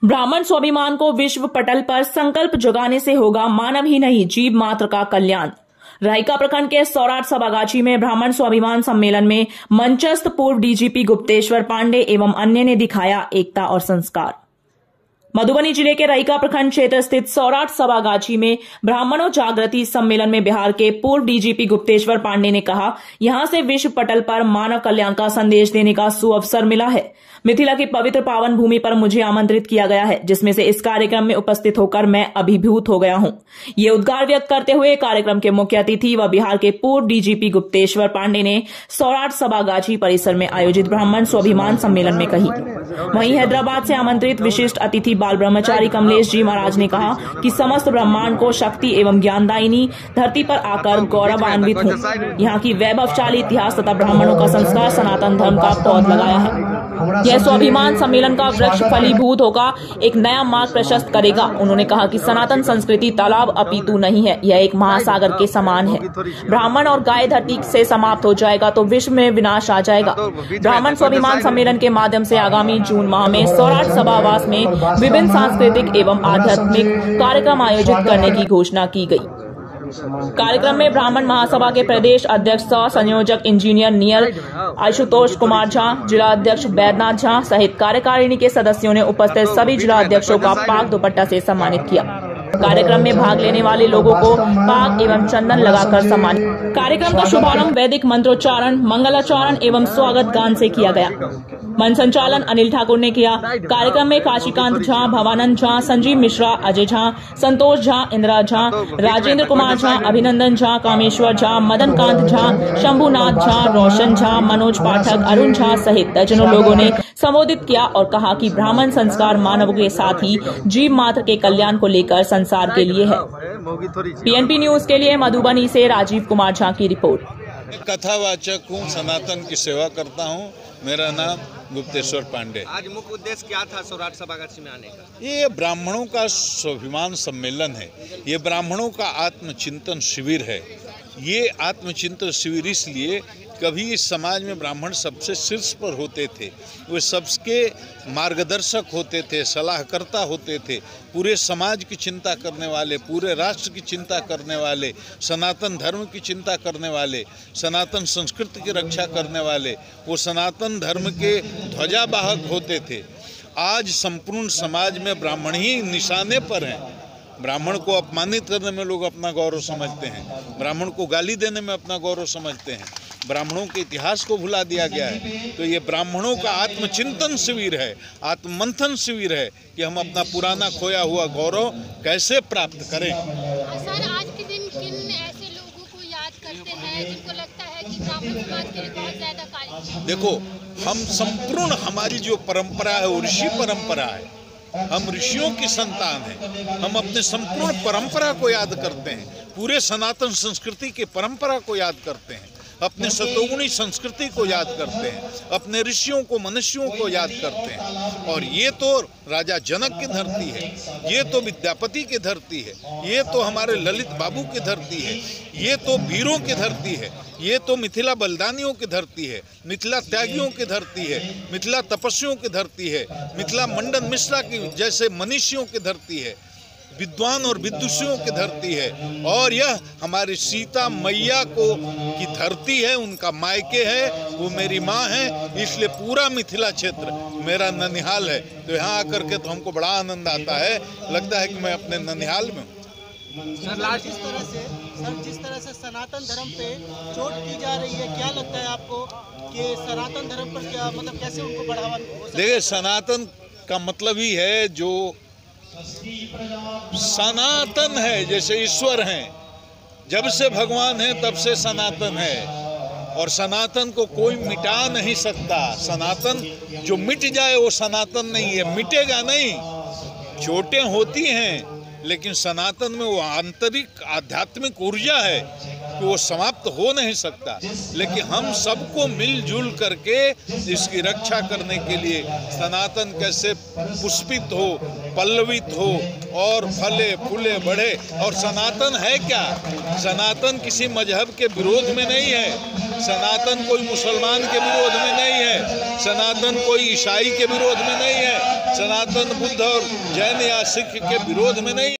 ब्राह्मण स्वाभिमान को विश्व पटल पर संकल्प जगाने से होगा मानव ही नहीं जीव मात्र का कल्याण। रायका प्रखंड के सौराठ सभागाछी में ब्राह्मण स्वाभिमान सम्मेलन में मंचस्थ पूर्व डीजीपी गुप्तेश्वर पांडे एवं अन्य ने दिखाया एकता और संस्कार। मधुबनी जिले के रायका प्रखंड क्षेत्र स्थित सौराठ सभागाछी में ब्राह्मणों जागृति सम्मेलन में बिहार के पूर्व डीजीपी गुप्तेश्वर पांडे ने कहा, यहां से विश्व पटल पर मानव कल्याण का संदेश देने का सुअवसर मिला है। मिथिला की पवित्र पावन भूमि पर मुझे आमंत्रित किया गया है, जिसमें से इस कार्यक्रम में उपस्थित होकर मैं अभिभूत हो गया हूं। ये उद्गार व्यक्त करते हुए कार्यक्रम के मुख्य अतिथि व बिहार के पूर्व डीजीपी गुप्तेश्वर पांडे ने सौराठ सभागाछी परिसर में आयोजित ब्राह्मण स्वाभिमान सम्मेलन में कही। वहीं हैदराबाद से आमंत्रित विशिष्ट अतिथि बाल ब्रह्मचारी कमलेश जी महाराज ने कहा कि समस्त ब्रह्मांड को शक्ति एवं ज्ञानदायिनी धरती पर आकर गौरवान्वित हूँ। यहाँ की वैभवशाली इतिहास तथा ब्राह्मणों का संस्कार सनातन धर्म का पौध लगाया है। यह स्वाभिमान सम्मेलन का वृक्ष फलीभूत होगा, एक नया मार्ग प्रशस्त करेगा। उन्होंने कहा कि सनातन संस्कृति तालाब अपितु नहीं है, यह एक महासागर के समान है। ब्राह्मण और गाय धरती से समाप्त हो जाएगा तो विश्व में विनाश आ जाएगा। ब्राह्मण स्वाभिमान सम्मेलन के माध्यम से आगामी जून माह में सौराठ सभावास में विभिन्न सांस्कृतिक एवं आध्यात्मिक कार्यक्रम आयोजित करने की घोषणा की गई। कार्यक्रम में ब्राह्मण महासभा के प्रदेश अध्यक्ष सह संयोजक इंजीनियर नियल आशुतोष कुमार झा, जिला अध्यक्ष बैद्यनाथ झा सहित कार्यकारिणी के सदस्यों ने उपस्थित सभी जिला अध्यक्षों का पाग दुपट्टा से सम्मानित किया। कार्यक्रम में भाग लेने वाले लोगों को पाग एवं चंदन लगाकर सम्मानित। कार्यक्रम का शुभारंभ वैदिक मंत्रोच्चारण, मंगलाचरण एवं स्वागत गान से किया गया। मंच संचालन अनिल ठाकुर ने किया। कार्यक्रम में काशीकांत झा, भवानंद झा, संजीव मिश्रा, अजय झा, संतोष झा, इंदिरा झा, राजेंद्र कुमार झा, अभिनंदन झा, कामेश्वर झा, मदन कांत झा, शंभुनाथ झा, रोशन झा, मनोज पाठक, अरुण झा सहित दर्जनों लोगों ने संबोधित किया और कहा कि ब्राह्मण संस्कार मानव के साथ ही जीव मात्र के कल्याण को लेकर संसार के लिए है। पीएनपी न्यूज के लिए मधुबनी से राजीव कुमार झा की रिपोर्ट। कथावाचक हूँ, सनातन की सेवा करता हूँ। मेरा नाम गुप्तेश्वर पांडे। आज मुख्य उद्देश्य क्या था सौराठ सभागाछी में आने का? ये ब्राह्मणों का स्वाभिमान सम्मेलन है। ये ब्राह्मणों का आत्मचिंतन शिविर है। ये आत्मचिंतन शिविर इसलिए, कभी इस समाज में ब्राह्मण सबसे शीर्ष पर होते थे, वे सबके मार्गदर्शक होते थे, सलाहकर्ता होते थे, पूरे समाज की चिंता करने वाले, पूरे राष्ट्र की चिंता करने वाले, सनातन धर्म की चिंता करने वाले, सनातन संस्कृति की रक्षा करने वाले, वो सनातन धर्म के ध्वजावाहक होते थे। आज संपूर्ण समाज में ब्राह्मण ही निशाने पर हैं। ब्राह्मण को अपमानित करने में लोग अपना गौरव समझते हैं, ब्राह्मण को गाली देने में अपना गौरव समझते हैं, ब्राह्मणों के इतिहास को भुला दिया गया है। तो ये ब्राह्मणों का आत्मचिंतन शिविर है, आत्ममंथन शिविर है कि हम अपना पुराना खोया हुआ गौरव कैसे प्राप्त करें। सर, आज के दिन किन ऐसे लोगों को याद करते हैं जिनको लगता है कि ब्राह्मण समाज के लिए बहुत ज्यादा कार्य? देखो, हम संपूर्ण हमारी जो परंपरा है वो ऋषि परंपरा है। हम ऋषियों की संतान हैं। हम अपने संपूर्ण परंपरा को याद करते हैं, पूरे सनातन संस्कृति की परंपरा को याद करते हैं, अपने सतोगुणी संस्कृति को याद करते हैं, अपने ऋषियों को, मनुष्यों को याद करते हैं। और ये तो राजा जनक की धरती है, ये तो विद्यापति की धरती है, ये तो हमारे ललित बाबू की धरती है, ये तो वीरों की धरती है, ये तो मिथिला बलिदानियों की धरती है, मिथिला त्यागियों की धरती है, मिथिला तपस्वियों की धरती है, मिथिला मंडन मिश्रा की जैसे मनीषियों की धरती है, विद्वान और विदुषियों की धरती है। और यह हमारी सीता मैया को की धरती है, उनका मायके है, वो मेरी माँ है। इसलिए पूरा मिथिला क्षेत्र मेरा ननिहाल है। तो यहाँ आकर के तो हमको बड़ा आनंद आता है, लगता है कि मैं अपने ननिहाल में हूँ। जिस तरह से सनातन धर्म पे चोट की जा रही है, क्या लगता है आपको कि सनातन धर्म पर क्या मतलब कैसे उनको बढ़ावा? देखिए, सनातन का मतलब ही है जो सनातन है, जैसे ईश्वर हैं, जब से भगवान है तब से सनातन है और सनातन को कोई मिटा नहीं सकता। सनातन जो मिट जाए वो सनातन नहीं है, मिटेगा नहीं। चोटें होती हैं लेकिन सनातन में वो आंतरिक आध्यात्मिक ऊर्जा है कि वो समाप्त हो नहीं सकता, लेकिन हम सबको मिलजुल करके इसकी रक्षा करने के लिए सनातन कैसे पुष्पित हो, पल्लवित हो और फले फूले बढ़े। और सनातन है क्या? सनातन किसी मजहब के विरोध में नहीं है, सनातन कोई मुसलमान के विरोध में नहीं है, सनातन कोई ईसाई के विरोध में नहीं है, सनातन बुद्ध और जैन या सिख के विरोध में नहीं।